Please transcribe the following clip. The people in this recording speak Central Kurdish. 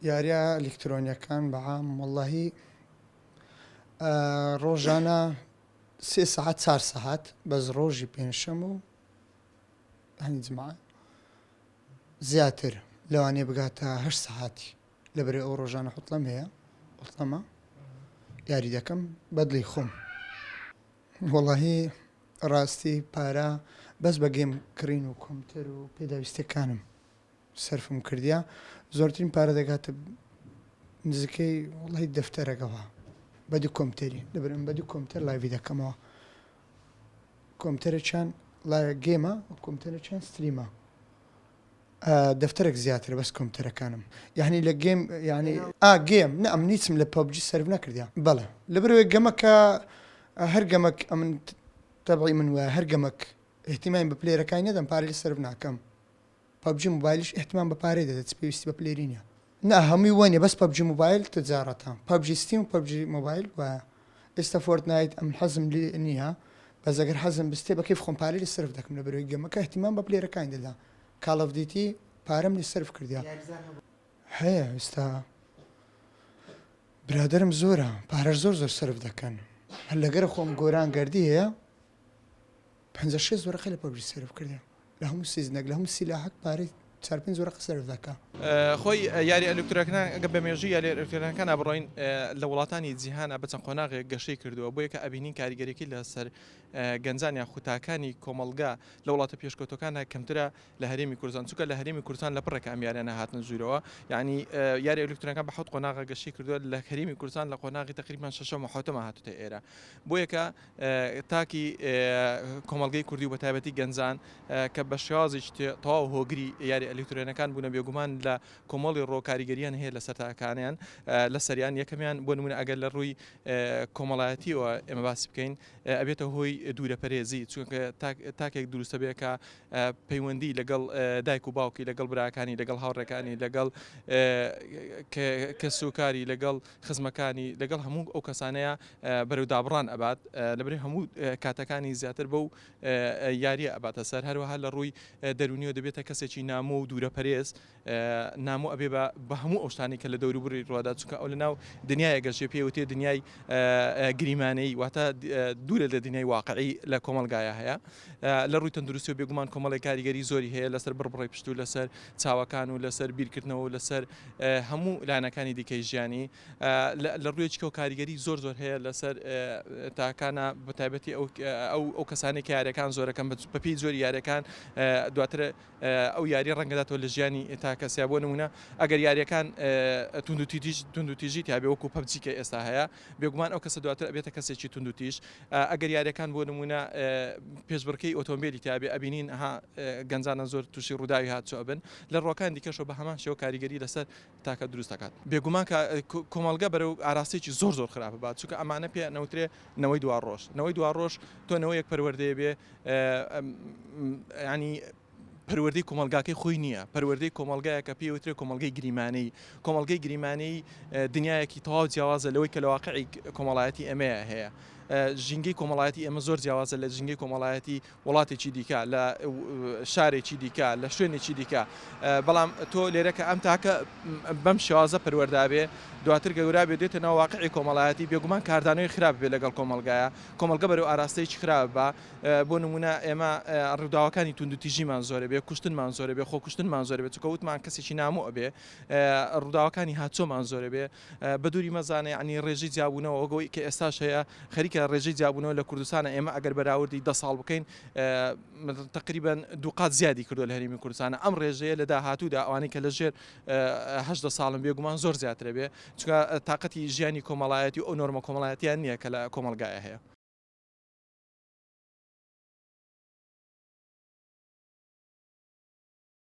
یاریە ئەلکترۆنیەکان بەعام وەڵڵاهی ڕۆژانە 3 ساعت 4 ساعت بەس ڕۆژی پێنجشەم و هەنی جمعە زیاتر لەوانێ بگاتە 8 ساعتی لەبەرێ ئەو ڕۆژانە حوتڵەم هەیە حوتڵەمە یاری دەکەم بەدڵی خۆم وەڵڵاهی ڕاستی پارە بەس بە گێم کڕین و کۆمپیوتەر و پێداویستەکانم سەرفم کردیا زۆرترین پارە دەگاتە نزیکەی وڵی دەفتەرەکەەوە بەدی کۆمپیوتەری لەبەرم بەدی کۆمپیوتەر لایڤی دەکەمەوە کۆمپیوتەرێکیان گێمە و کۆمپیوتەرێکیان ستریمە دەفتەرێک زیاتر بەس کۆمپیوتەرەکانم یعنی لە گێم یعنی گێم نە ئەم نیچم لە پەبجی سەرف نەکردیا بەڵێ لەبەرەوەی گەمەکە هەر گەمەک ئەمن تەبعی من وایە هەر گەمەک احتیمایم بە پلێرەکانی نەدەم پارەی لە سەرف ناکەم پەبجی موبایلیش احتیمام بە پارەی دەدەێت پێویستی بە پلێری نیە نه هەمووی وەنێ بەس پەبجی موبایل تجارەتە پەبجی ستیم و پەبجی موبایل وایە ئێستا فۆرتنایت ئەم حەزم لێ نییە بەس ئەگەر حەزم بستێ بە کەیف خۆم پارەی لە سەرف دەکەم لەبەرەوەی گەمەکە احتیمام بە پلێرەکانی دەدا کاڵ ئۆف دیوتی پارەم لێ سەرف کردیا هەیە ئێستا برادرم زۆرە پارەش زۆر سەرف دەکەن هەر لەگەرە خۆم گۆران گەردی هەیە 56 زۆرەقی لە پەبجی سەرف کردیا لە هەموو سیزنێک لە هەموو سیلاحەک پارەی 4-5 زۆرەق سەرف دەکا خۆی یاری ئەلکترۆنیەکان ئەگە بە مێژووی یاری ئەلکترۆنیەکان بڕۆین لە وڵاتانی جیهانە بەچەند قۆناغێک گەشەی کردووە بۆ یەکە ئەبینین کاریگەریەکی لەسەر گەنجانیان خوتاکانی کۆمەلگا لە وڵاتە پێشکەوتەکانە کەمترە لە هەرێمی کوردستان چونکە لە هەرێمی کوردستان لە پڕێکە ئەم یاریانە هاتنە ژوورەوە یعنی یاری ئەلکترۆنیەکان بە 7 قۆناغە گەشەی کردووە لە هەرێمی کوردستان لە قۆناغی تقریبان 6 مەحوتەمە هاتوتە ئێرە بۆ یەکە تاکی کۆمەلگەی کوردی و بەتایبەتی گەنجان کە بە شێوازێکی تەواو هۆگری یاری ئەلکترۆنیەکان بوونە بێگومان لە کۆمەڵی ڕۆکاریگەریان هەیە لە سەرتاکانیان لە سەریان یەکەمیان بۆ نمونە ئەگەر لە ڕووی کۆمەڵایەتیەوە ئێمە باسی بکەین ئەبێتە هۆی دوورەپەرێزی چونکە تاکێک دروستە بێ کە پەیوەندی لەگەڵ دایک و باوکی لەگەڵ براکانی لەگەڵ هاوڕێکانی لەگەڵ کەسوکاری لەگەڵ خزمەکانی لەگەڵ هەموو ئەو کەسانەیە بەرەودابڕان ئەبات لەبەر هەموو کاتەکانی زیاتر بەو یاریە ئەباتە سەر هەروەها لە ڕووی دەرونیەوە دەبێتە کەسێکی نامۆ و دوورەپەرێز نامۆ ئەبێ بە هەموو ئەو شتانی کە لە دەوروبڕی ڕوادا چونکە ئەو لەناو دنیای گەشتێ پێوتێ دنیای گریمانەی واتە دوورە لە دنیای واقعی لە کۆمەلگایە هەیە لە ڕووی تەندروستی و بێگومان کۆمەڵی کاریگەری زۆری هەیە لەسەر بڕبڕی پشت و لەسەر چاوەکان و لەسەر بیرکردنەوە و لەسەر هەموو لایەنەکانی دیکەی ژیانی لە ڕوویەکی و کاریگەری زۆر هەیە لەسەر تاکانە بەتایبەتی ئەو کەسانی کە یاریەکان زۆرەکەم بەپی زۆری یاریەکان دواتر ئەو یاری ڕەنگەداتەوە لە ژیانی تا کەسیا بۆ نمونە ئەگەر یاریەکان توندوتیژی تابێ وەکو پەبجی کە ئێستا هەیە بێگومان ئەو کەسە دواتر ئەبێتە کەسێکی توندوتیژ ئەگەر یاریەکان بۆ نمونە پێشبڕکەی ئۆتۆمبیلی تابێ ئەبینین گەنجانە زۆر تووشی ڕووداوی هاتچۆ بن لە ڕۆکان دیکەشەوە بە هەمان شێوە کاریگەری لەسەر تاکە دروست دەکات بێگومان کە کۆمەلگا بەرەو ئاراستێکی زۆر خراپە بات چونکە ئەمانە پێ نەوترێ نەوەی دوا ڕۆژ تۆ نەوەیەک پەروەردەیە بێ ینی پەروەردەی کۆمەلگاکەی خۆی نییە پەروەردەی کۆمەلگایە کە پێوترێ کۆمەلگەی گریمانەی دنیایەکی تەواو جیاوازە لەوەی کە لە واقعی کۆمەڵایەتی ئەمەیە هەیە ژینگەی کۆمەڵایەتی ئەمە زۆر جیاوازە لە ژینگەی کۆمەڵایەتی وڵاتێکی دیکە لە شارێکی دیکە لە شوێنێکی دیکە بەڵام تۆ لێرەکە ئەم تاکە بەم شێوازە پەروەردابێ دواتر گەورا بێ دێتە ناو واقعی کۆمەڵایەتی بێگومان کاردانەوەی خراپ بێ لەگەڵ کۆمەلگا بەرەو ئاراستەیەکی خراپ بە بۆ نمونە ئێمە ڕووداوەکانی توندوتیژیمان زۆرە بێ کوشتنمان زۆرە بێ خۆکوشتنمان زۆرە بێت چونکە وتمان کەسێکی نامۆ ئەبێ ڕووداوەکانی هاتچۆمان زۆرە بێ بە دووری مەزانێ عنی ڕێژەی جیابوونەوە ئەوگەی کە ئێستاش هەیە خەریکە ڕێژەی جیابوونەوە لە کوردستانە ئێمە ئەگەر بەراوردی 10 ساڵ بکەین تقریبا دووقات زیادی کردو لە هەرێمی کوردستانە ئەم ڕێژەیە لە داهاتوودا ئەوانەی کە لەژێر 18 ساڵم بێگومان زۆر زیاترە بێ چونکە تااقەتی ژیانی کۆمەڵایەتی ئەو نۆرمە کۆمەڵایەتیان نییە کە لە کۆمەلگایە هەیە